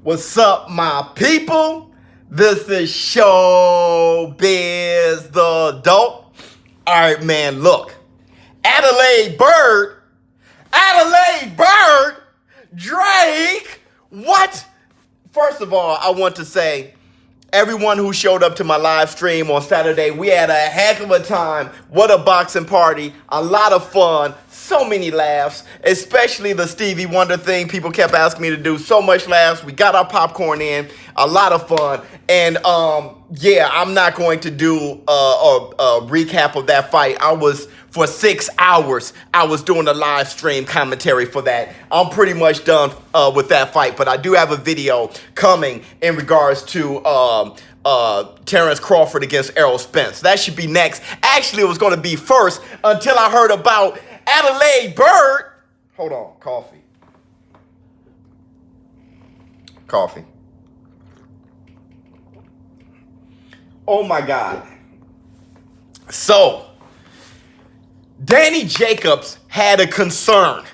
What's up, my people? This is ShowBizz the Dope. All right, man, look. Adelaide Bird, Drake, what? First of all, I want to say, everyone who showed up to my live stream on Saturday, we had a heck of a time. What a boxing party. A lot of fun. So many laughs, especially the Stevie Wonder thing. People kept asking me to do so much laughs. We got our popcorn in. A lot of fun. And yeah, I'm not going to do a recap of that fight. For 6 hours, I was doing a live stream commentary for that. I'm pretty much done with that fight, but I do have a video coming in regards to Terrence Crawford against Errol Spence. That should be next. Actually, it was going to be first until I heard about Adelaide Bird. Hold on, coffee. Oh my God. So, Danny Jacobs had a concern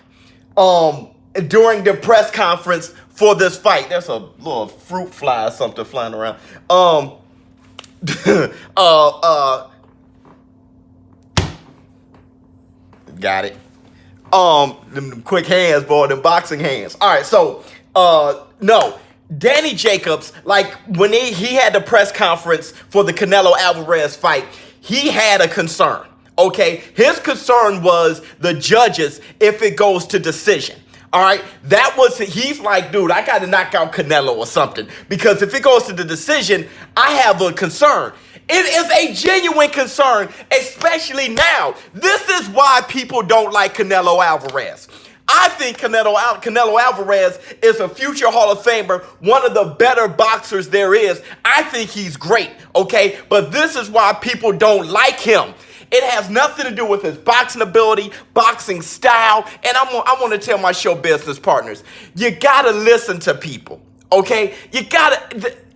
during the press conference for this fight. There's a little fruit fly or something flying around. Got it. Them quick hands, boy, them boxing hands. All right, so no. Danny Jacobs, like when he had the press conference for the Canelo Alvarez fight, he had a concern. Okay, his concern was the judges if it goes to decision. All right, he's like, dude, I got to knock out Canelo or something, because if it goes to the decision, I have a concern. It is a genuine concern, especially now. This is why people don't like Canelo Alvarez. I think Canelo Alvarez is a future Hall of Famer, one of the better boxers there is. I think he's great, okay? But this is why people don't like him. It has nothing to do with his boxing ability, boxing style, and I want to tell my show business partners, you got to listen to people, okay?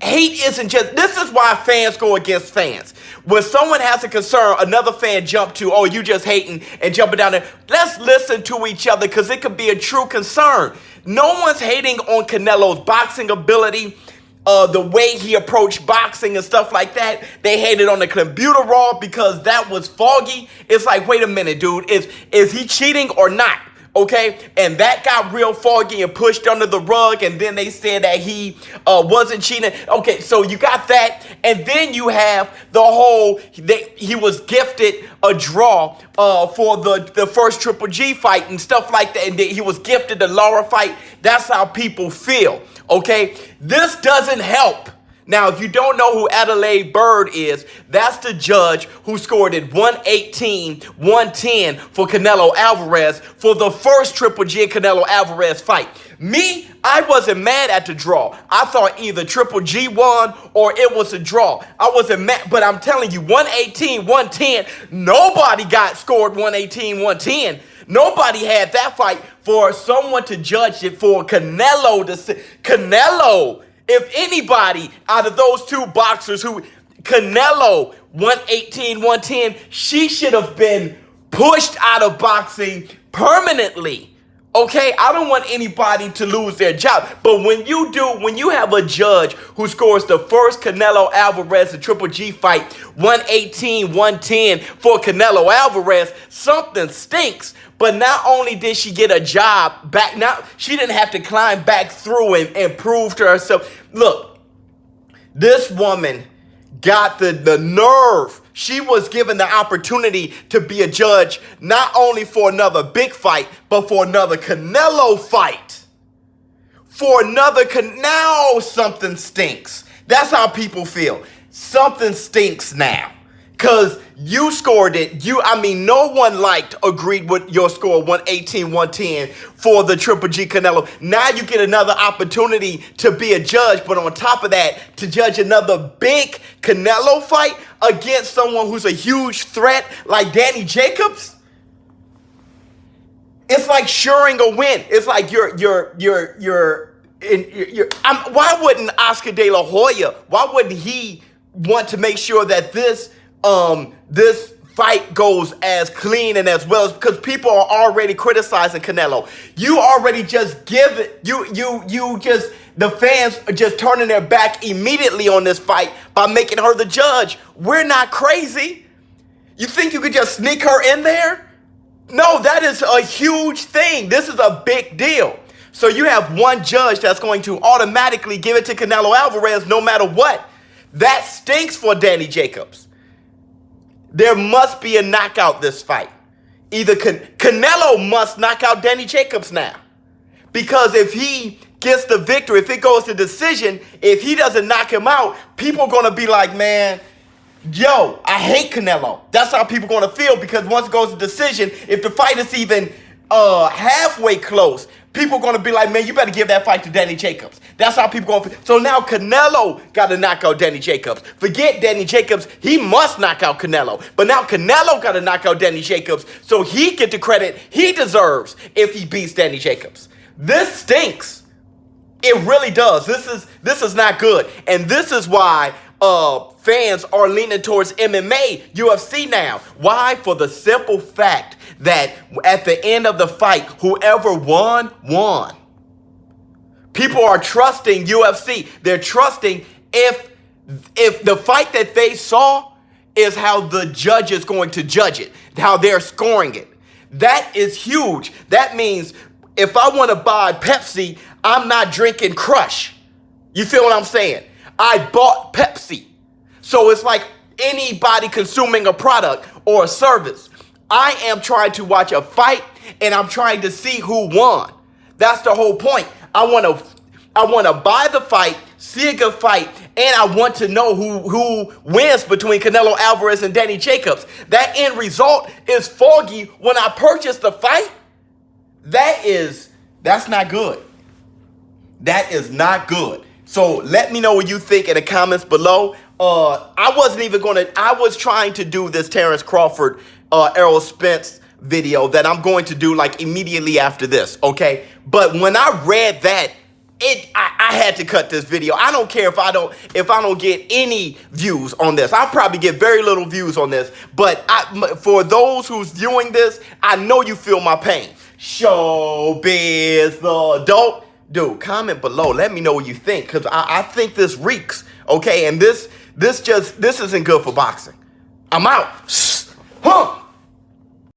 Hate isn't just, this is why fans go against fans. When someone has a concern, another fan jump to, oh, you just hating and jumping down there. Let's listen to each other, because it could be a true concern. No one's hating on Canelo's boxing ability, the way he approached boxing and stuff like that. They hated on the computer raw because that was foggy. It's like, wait a minute, dude, is he cheating or not? Okay, and that got real foggy and pushed under the rug, and then they said that he wasn't cheating. Okay, so you got that, and then you have the whole, he was gifted a draw for the first Triple G fight and stuff like that, and he was gifted the Lara fight. That's how people feel, okay? This doesn't help. Now, if you don't know who Adelaide Bird is, that's the judge who scored it 118-110 for Canelo Alvarez for the first Triple G Canelo Alvarez fight. Me, I wasn't mad at the draw. I thought either Triple G won or it was a draw. I wasn't mad, but I'm telling you, 118-110, nobody got scored 118-110. Nobody had that fight for someone to judge it for Canelo. Canelo. If anybody out of those two boxers Canelo 118-110, she should have been pushed out of boxing permanently. Okay, I don't want anybody to lose their job. But when you have a judge who scores the first Canelo Alvarez and Triple G fight 118-110 for Canelo Alvarez, something stinks. But not only did she get a job back, now she didn't have to climb back through and prove to herself. Look, this woman got the nerve. She was given the opportunity to be a judge not only for another big fight, but for another Canelo fight. Now something stinks. That's how people feel. Something stinks now. Because you scored it. No one agreed with your score 118-110 for the Triple G Canelo. Now you get another opportunity to be a judge, but on top of that, to judge another big Canelo fight against someone who's a huge threat like Danny Jacobs. It's like suring a win. It's like why wouldn't Oscar De La Hoya, why wouldn't he want to make sure that this fight goes as clean and as well, because people are already criticizing Canelo. You already just give it, the fans are just turning their back immediately on this fight by making her the judge. We're not crazy. You think you could just sneak her in there? No, that is a huge thing. This is a big deal. So you have one judge that's going to automatically give it to Canelo Alvarez no matter what. That stinks for Danny Jacobs. There must be a knockout this fight. Either Canelo must knock out Danny Jacobs now. Because if he gets the victory, if it goes to decision, if he doesn't knock him out, people are going to be like, man, yo, I hate Canelo. That's how people are going to feel, because once it goes to decision, if the fight is even halfway close, people are going to be like, man, you better give that fight to Danny Jacobs. That's how people are going to feel. So now Canelo got to knock out Danny Jacobs. Forget Danny Jacobs. He must knock out Canelo. But now Canelo got to knock out Danny Jacobs so he get the credit he deserves if he beats Danny Jacobs. This stinks. It really does. This is not good. And this is why fans are leaning towards MMA, UFC now. Why? For the simple fact that at the end of the fight, whoever won, won. People are trusting UFC. They're trusting if the fight that they saw is how the judge is going to judge it, how they're scoring it. That is huge. That means if I want to buy Pepsi, I'm not drinking Crush. You feel what I'm saying? I bought Pepsi. So it's like anybody consuming a product or a service. I am trying to watch a fight and I'm trying to see who won. That's the whole point. I want to buy the fight, see a good fight, and I want to know who wins between Canelo Alvarez and Danny Jacobs. That end result is foggy when I purchase the fight. That's not good. That is not good. So let me know what you think in the comments below. I was trying to do this Terrence Crawford, Errol Spence video that I'm going to do like immediately after this, okay? But when I read that, I had to cut this video. I don't care if I don't get any views on this. I'll probably get very little views on this. But for those who's viewing this, I know you feel my pain. ShowBizz the adult. Dude, comment below. Let me know what you think, because I think this reeks, okay? And this isn't good for boxing. I'm out. Huh.